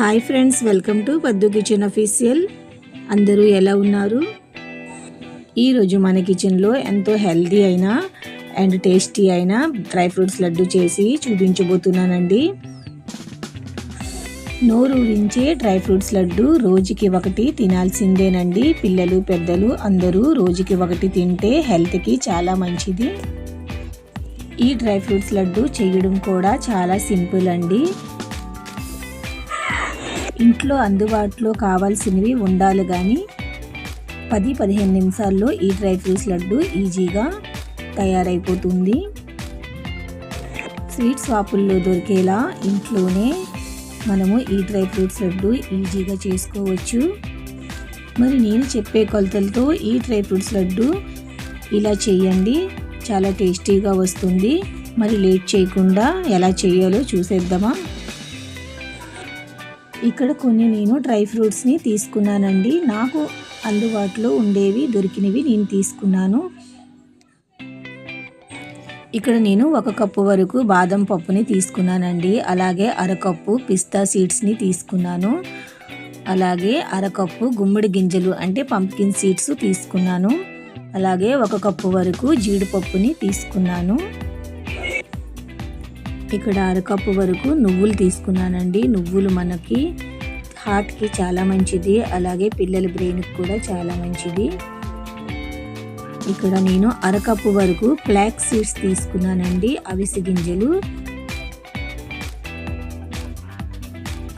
Hi friends, welcome to పద్దు kitchen official. అందరూ ఎలా ఉన్నారు? ఈరోజు మన కిచెన్లో ఎంతో హెల్తీ అయిన అండ్ టేస్టీ అయిన డ్రై ఫ్రూట్స్ లడ్డు చేసి చూపించబోతున్నానండి. నోరూరించే డ్రై ఫ్రూట్స్ లడ్డు రోజుకి ఒకటి తినాల్సిందేనండి. పిల్లలు పెద్దలు అందరూ రోజుకి ఒకటి తింటే హెల్త్కి చాలా మంచిది. ఈ డ్రై ఫ్రూట్స్ లడ్డు చేయడం కూడా చాలా సింపుల్ అండి. ఇంట్లో అందుబాటులో కావాల్సినవి ఉండాలి కానీ 10-15 నిమిషాల్లో ఈ డ్రై ఫ్రూట్స్ లడ్డు ఈజీగా తయారైపోతుంది. స్వీట్ షాపుల్లో దొరికేలా ఇంట్లోనే మనము ఈ డ్రై ఫ్రూట్స్ లడ్డు ఈజీగా చేసుకోవచ్చు. మరి నేను చెప్పే కొలతలతో ఈ డ్రై ఫ్రూట్స్ లడ్డు ఇలా చేయండి, చాలా టేస్టీగా వస్తుంది. మరి లేట్ చేయకుండా ఎలా చేయాలో చూసేద్దామా. ఇక్కడ కొన్ని నేను డ్రై ఫ్రూట్స్ని తీసుకున్నానండి. నాకు అందుబాటులో ఉండేవి దొరికినవి నేను తీసుకున్నాను. ఇక్కడ నేను 1 కప్పు వరకు బాదం పప్పుని తీసుకున్నానండి. అలాగే 1/2 కప్పు పిస్తా సీడ్స్ని తీసుకున్నాను. అలాగే 1/2 కప్పు గుమ్మడి గింజలు అంటే పంప్కిన్ సీడ్స్ తీసుకున్నాను. అలాగే 1 కప్పు వరకు జీడిపప్పుని తీసుకున్నాను. ఇక్కడ 1/2 కప్పు వరకు నువ్వులు తీసుకున్నానండి. నువ్వులు మనకి హార్ట్కి చాలా మంచిది, అలాగే పిల్లల బ్రెయిన్కి కూడా చాలా మంచిది. ఇక్కడ నేను 1/2 కప్పు వరకు ఫ్లాక్స్ సీడ్స్ తీసుకున్నానండి, అవిసె గింజలు.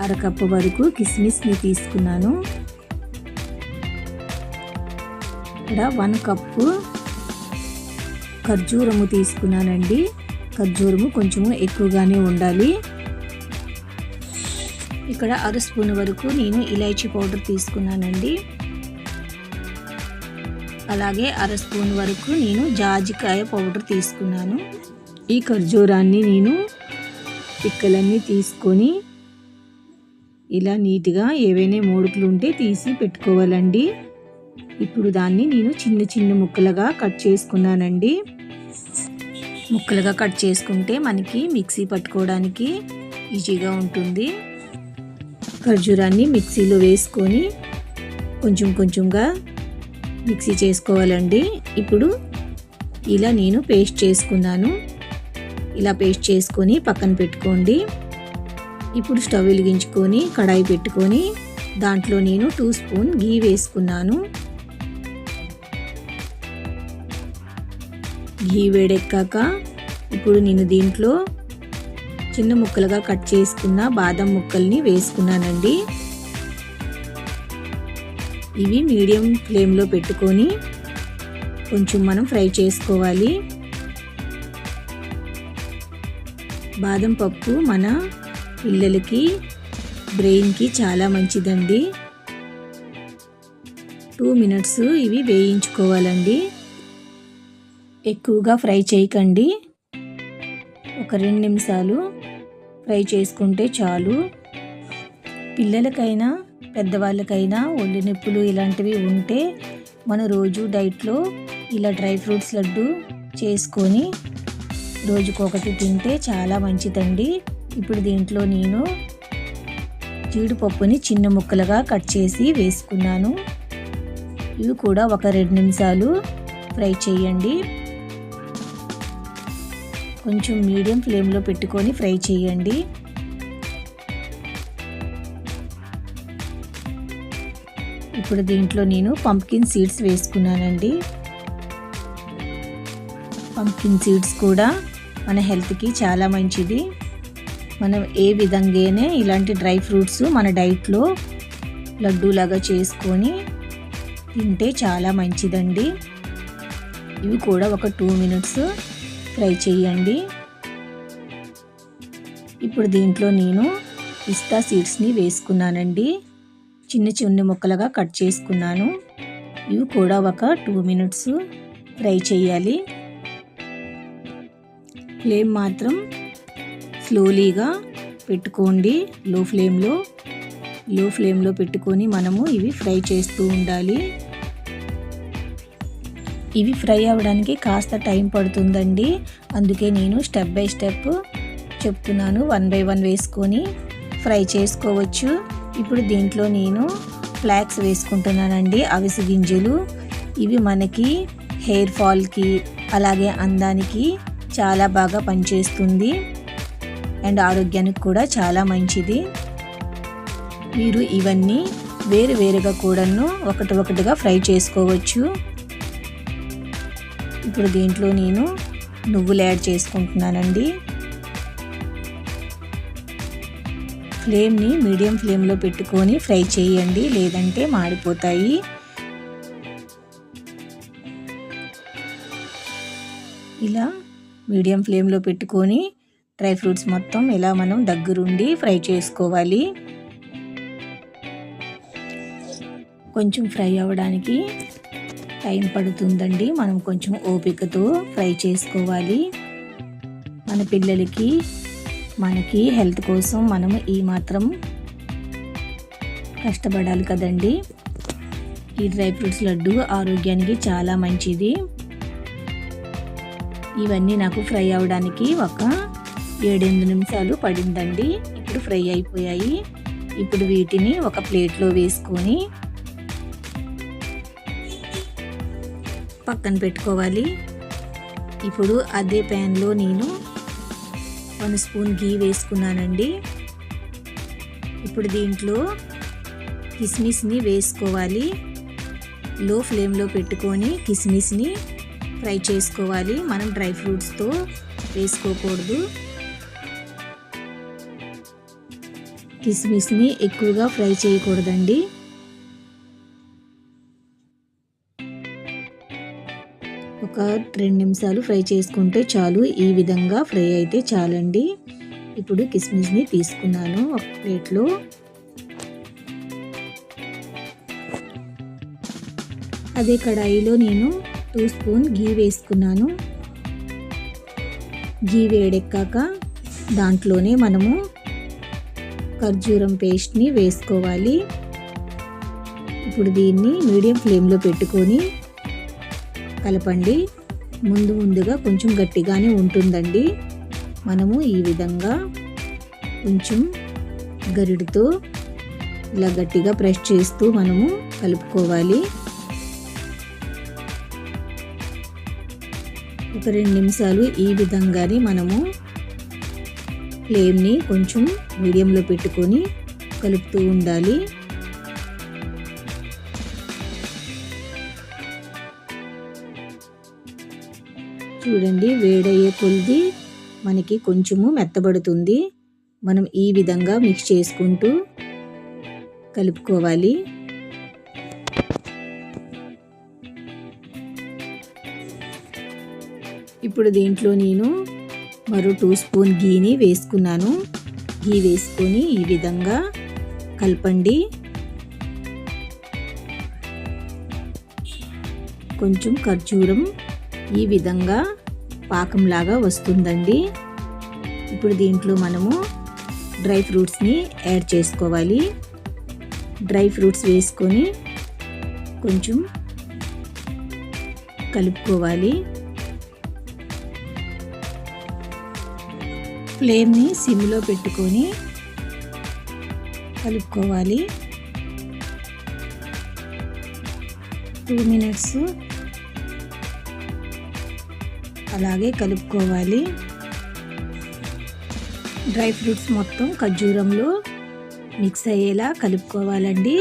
1/2 కప్పు వరకు కిస్మిస్ని తీసుకున్నాను. ఇక్కడ 1 కప్పు ఖర్జూరము తీసుకున్నానండి. ఖర్జూరము కొంచెము ఎక్కువగానే ఉండాలి. ఇక్కడ 1/2 స్పూన్ వరకు నేను ఇలాచీ పౌడర్ తీసుకున్నానండి. అలాగే 1/2 స్పూన్ వరకు నేను జాజికాయ పౌడర్ తీసుకున్నాను. ఈ ఖర్జూరాన్ని నేను పిక్కలన్నీ తీసుకొని ఇలా నీట్గా ఏవైనా మోడుకులు ఉంటే తీసి పెట్టుకోవాలండి. ఇప్పుడు దాన్ని నేను చిన్న చిన్న ముక్కలుగా కట్ చేసుకున్నానండి. ముక్కలుగా కట్ చేసుకుంటే మనకి మిక్సీ పట్టుకోవడానికి ఈజీగా ఉంటుంది. ఖర్జూరాన్ని మిక్సీలో వేసుకొని కొంచెం కొంచెంగా మిక్సీ చేసుకోవాలండి. ఇప్పుడు ఇలా నేను పేస్ట్ చేసుకున్నాను. ఇలా పేస్ట్ చేసుకొని పక్కన పెట్టుకోండి. ఇప్పుడు స్టవ్ వెలిగించుకొని కడాయి పెట్టుకొని దాంట్లో నేను 2 స్పూన్ గీ వేసుకున్నాను. గీ వేడెక్కాక ఇప్పుడు నేను దీంట్లో చిన్న ముక్కలుగా కట్ చేసుకున్న బాదం ముక్కల్ని వేసుకున్నానండి. ఇవి మీడియం ఫ్లేమ్లో పెట్టుకొని కొంచెం మనం ఫ్రై చేసుకోవాలి. బాదం పప్పు మన పిల్లలకి బ్రెయిన్కి చాలా మంచిదండి. 2 మినిట్స్ ఇవి వేయించుకోవాలండి. ఎక్కువగా ఫ్రై చేయకండి, ఒక 2 నిమిషాలు ఫ్రై చేసుకుంటే చాలు. పిల్లలకైనా పెద్దవాళ్ళకైనా ఒళ్ళు నొప్పులు ఇలాంటివి ఉంటే మన రోజు డైట్లో ఇలా డ్రై ఫ్రూట్స్ లడ్డు చేసుకొని రోజుకొకటి తింటే చాలా మంచిదండి. ఇప్పుడు దీంట్లో నేను జీడిపప్పుని చిన్న ముక్కలుగా కట్ చేసి వేసుకున్నాను. ఇవి కూడా ఒక 2 నిమిషాలు ఫ్రై చేయండి. కొంచెం మీడియం ఫ్లేమ్లో పెట్టుకొని ఫ్రై చేయండి. ఇప్పుడు దీంట్లో నేను పంప్కిన్ సీడ్స్ వేసుకున్నానండి. పంప్కిన్ సీడ్స్ కూడా మన హెల్త్కి చాలా మంచిది. మనం ఏ విధంగానే ఇలాంటి డ్రై ఫ్రూట్స్ మన డైట్లో లడ్డూలాగా చేసుకొని తింటే చాలా మంచిదండి. ఇవి కూడా ఒక 2 మినిట్స్ ఫ్రై చేయండి. ఇప్పుడు దీంట్లో నేను పిస్తా సీడ్స్ని వేసుకున్నానండి. చిన్న చిన్న ముక్కలుగా కట్ చేసుకున్నాను. ఇవి కూడా ఒక 2 మినిట్స్ ఫ్రై చేయాలి. ఫ్లేమ్ మాత్రం స్లోలీగా పెట్టుకోండి. లో ఫ్లేమ్లో పెట్టుకొని మనము ఇవి ఫ్రై చేస్తూ ఉండాలి. ఇవి ఫ్రై అవ్వడానికి కాస్త టైం పడుతుందండి. అందుకే నేను స్టెప్ బై స్టెప్ చెప్తున్నాను. 1 బై 1 వేసుకొని ఫ్రై చేసుకోవచ్చు. ఇప్పుడు దీంట్లో నేను ఫ్లాక్స్ వేసుకుంటున్నానండి, అవిసె గింజలు. ఇవి మనకి హెయిర్ ఫాల్కి అలాగే అందానికి చాలా బాగా పనిచేస్తుంది అండ్ ఆరోగ్యానికి కూడా చాలా మంచిది. మీరు ఇవన్నీ వేరువేరుగా కూడాను ఒకటిగా ఫ్రై చేసుకోవచ్చు. ఇప్పుడు దీంట్లో నేను నువ్వులు యాడ్ చేసుకుంటున్నానండి. ఫ్లేమ్ని మీడియం ఫ్లేమ్లో పెట్టుకొని ఫ్రై చేయండి, లేదంటే మాడిపోతాయి. ఇలా మీడియం ఫ్లేమ్లో పెట్టుకొని డ్రై ఫ్రూట్స్ మొత్తం ఇలా మనం దగ్గరుండి ఫ్రై చేసుకోవాలి. కొంచెం ఫ్రై అవ్వడానికి టైం పడుతుందండి, మనం కొంచెం ఓపికతో ఫ్రై చేసుకోవాలి. మన పిల్లలకి మనకి హెల్త్ కోసం మనం ఈ మాత్రం కష్టపడాలి కదండి. ఈ డ్రై ఫ్రూట్స్ లడ్డు ఆరోగ్యానికి చాలా మంచిది. ఇవన్నీ నాకు ఫ్రై అవ్వడానికి ఒక 7-8 నిమిషాలు పడిందండి. ఇప్పుడు ఫ్రై అయిపోయాయి. ఇప్పుడు వీటిని ఒక ప్లేట్లో వేసుకొని పక్కన పెట్టుకోవాలి. ఇప్పుడు అదే ప్యాన్లో నేను 1 స్పూన్ గీ వేసుకున్నానండి. ఇప్పుడు దీంట్లో కిస్మిస్ని వేసుకోవాలి. లో ఫ్లేమ్లో పెట్టుకొని కిస్మిస్ని ఫ్రై చేసుకోవాలి. మనం డ్రై ఫ్రూట్స్తో వేసుకోకూడదు. కిస్మిస్ని ఎక్కువగా ఫ్రై చేయకూడదండి. ఒక 2 నిమిషాలు ఫ్రై చేసుకుంటే చాలు. ఈ విధంగా ఫ్రై అయితే చాలండి. ఇప్పుడు కిస్మిస్ని తీసుకున్నాను ఒక ప్లేట్లో. అదే కడాయిలో నేను 2 స్పూన్ గీ వేసుకున్నాను. గీ వేడెక్కాక దాంట్లోనే మనము ఖర్జూరం పేస్ట్ని వేసుకోవాలి. ఇప్పుడు దీన్ని మీడియం ఫ్లేమ్లో పెట్టుకొని కలపండి. ముందుగా కొంచెం గట్టిగానే ఉంటుందండి. మనము ఈ విధంగా కొంచెం గరిటతో ఇలా గట్టిగా ప్రెస్ చేస్తూ మనము కలుపుకోవాలి. ఒక 2 నిమిషాలు ఈ విధంగానే మనము ఫ్లేమ్ని కొంచెం మీడియంలో పెట్టుకొని కలుపుతూ ఉండాలి. చూడండి, వేడయ్యే కొద్ది మనకి కొంచెము మెత్తబడుతుంది. మనం ఈ విధంగా మిక్స్ చేసుకుంటూ కలుపుకోవాలి. ఇప్పుడు దీంట్లో నేను మరో 2 స్పూన్ గీని వేసుకున్నాను. గీ వేసుకొని ఈ విధంగా కలపండి. కొంచెం ఖర్జూరం ఈ విధంగా పాకంలాగా వస్తుందండి. ఇప్పుడు దీంట్లో మనము డ్రై ఫ్రూట్స్ని యాడ్ చేసుకోవాలి. డ్రై ఫ్రూట్స్ వేసుకొని కొంచెం కలుపుకోవాలి. ఫ్లేమ్ని సిమ్లో పెట్టుకొని కలుపుకోవాలి. 2 మినిట్స్ అలాగే కలుపుకోవాలి. డ్రై ఫ్రూట్స్ మొత్తం ఖర్జూరంలో మిక్స్ అయ్యేలా కలుపుకోవాలండి.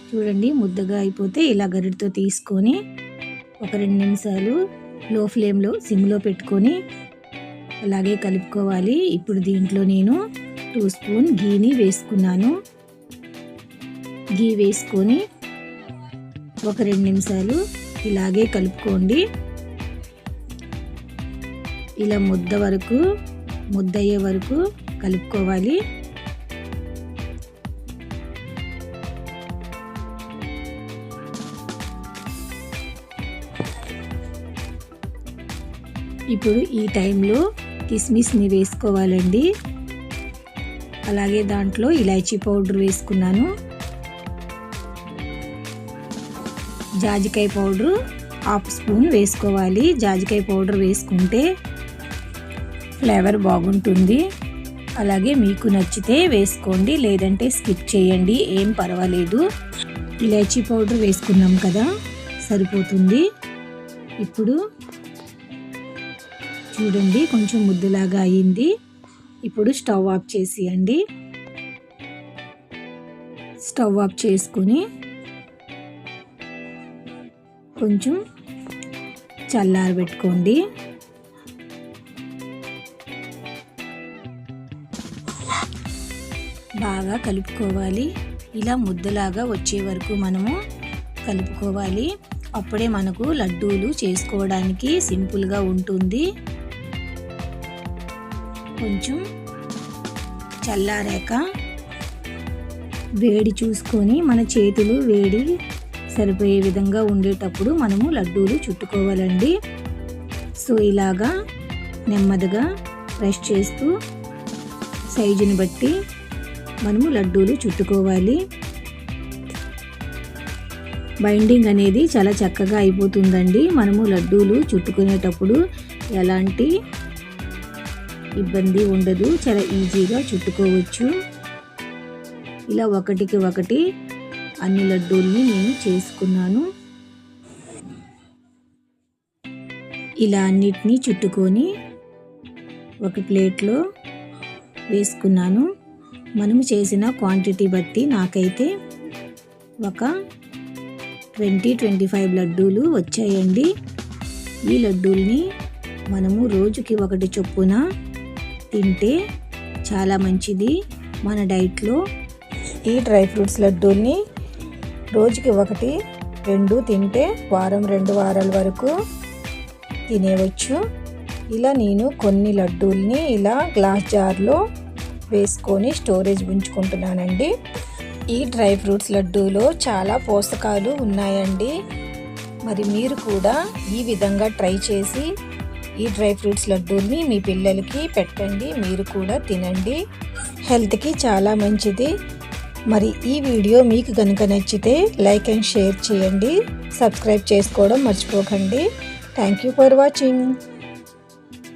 చూడండి, ముద్దగా అయిపోతే ఇలా గరిటతో తీసుకొని ఒక 2 నిమిషాలు లో ఫ్లేమ్లో సిమ్లో పెట్టుకొని అలాగే కలుపుకోవాలి. ఇప్పుడు దీంట్లో నేను 2 స్పూన్ గీని వేసుకున్నాను. గీ వేసుకొని ఒక 2 నిమిషాలు ఇలాగే కలుపుకోండి. ఇలా ముద్దయ్యే వరకు కలుపుకోవాలి. ఇప్పుడు ఈ టైంలో కిస్మిస్ని వేసుకోవాలండి. అలాగే దాంట్లో ఇలాచీ పౌడర్ వేసుకున్నాను. జాజికాయ పౌడర్ 1/2 స్పూన్ వేసుకోవాలి. జాజికాయ పౌడర్ వేసుకుంటే ఫ్లేవర్ బాగుంటుంది. అలాగే మీకు నచ్చితే వేసుకోండి, లేదంటే స్కిప్ చేయండి, ఏం పర్వాలేదు. ఇలాచీ పౌడర్ వేసుకున్నాం కదా, సరిపోతుంది. ఇప్పుడు చూడండి కొంచెం ముద్దలాగా అయ్యింది. ఇప్పుడు స్టవ్ ఆఫ్ చేసేయండి. స్టవ్ ఆఫ్ చేసుకొని కొంచెం చల్లారబెట్టుకోండి. బాగా కలుపుకోవాలి. ఇలా ముద్దలాగా వచ్చే వరకు మనము కలుపుకోవాలి. అప్పుడే మనకు లడ్డూలు చేసుకోవడానికి సింపుల్గా ఉంటుంది. కొంచెం చల్లారాక వేడి చూసుకొని మన చేతులు వేడి సరిపోయే విధంగా ఉండేటప్పుడు మనము లడ్డూలు చుట్టుకోవాలండి. సో ఇలాగా నెమ్మదిగా ప్రెస్ చేస్తూ సైజుని బట్టి మనము లడ్డూలు చుట్టుకోవాలి. బైండింగ్ అనేది చాలా చక్కగా అయిపోతుందండి. మనము లడ్డూలు చుట్టుకునేటప్పుడు ఎలాంటి ఇబ్బంది ఉండదు, చాలా ఈజీగా చుట్టుకోవచ్చు. ఇలా ఒకటికి ఒకటి అన్ని లడ్డూల్ని నేను చేసుకున్నాను. ఇలా అన్నిటినీ చుట్టుకొని ఒక ప్లేట్లో వేసుకున్నాను. మనము చేసిన క్వాంటిటీ బట్టి నాకైతే ఒక 20-25 లడ్డూలు వచ్చాయండి. ఈ లడ్డూల్ని మనము రోజుకి ఒకటి చొప్పున తింటే చాలా మంచిది మన డైట్లో. ఈ డ్రై ఫ్రూట్స్ లడ్డూల్ని రోజుకి 1-2 తింటే 2 వారాల వరకు తినేవచ్చు. ఇలా నేను కొన్ని లడ్డూల్ని ఇలా గ్లాస్ జార్లో వేసుకొని స్టోరేజ్ ఉంచుకుంటున్నానండి. ఈ డ్రై ఫ్రూట్స్ లడ్డూలో చాలా పోషకాలు ఉన్నాయండి. మరి మీరు కూడా ఈ విధంగా ట్రై చేసి ఈ డ్రై ఫ్రూట్స్ లడ్డూల్ని మీ పిల్లలకి పెట్టండి, మీరు కూడా తినండి. హెల్త్కి చాలా మంచిది. మరి ఈ వీడియో మీకు కనుక నచ్చితే లైక్ అండ్ షేర్ చేయండి. సబ్స్క్రైబ్ చేసుకోవడం మర్చిపోకండి. Thank you for watching.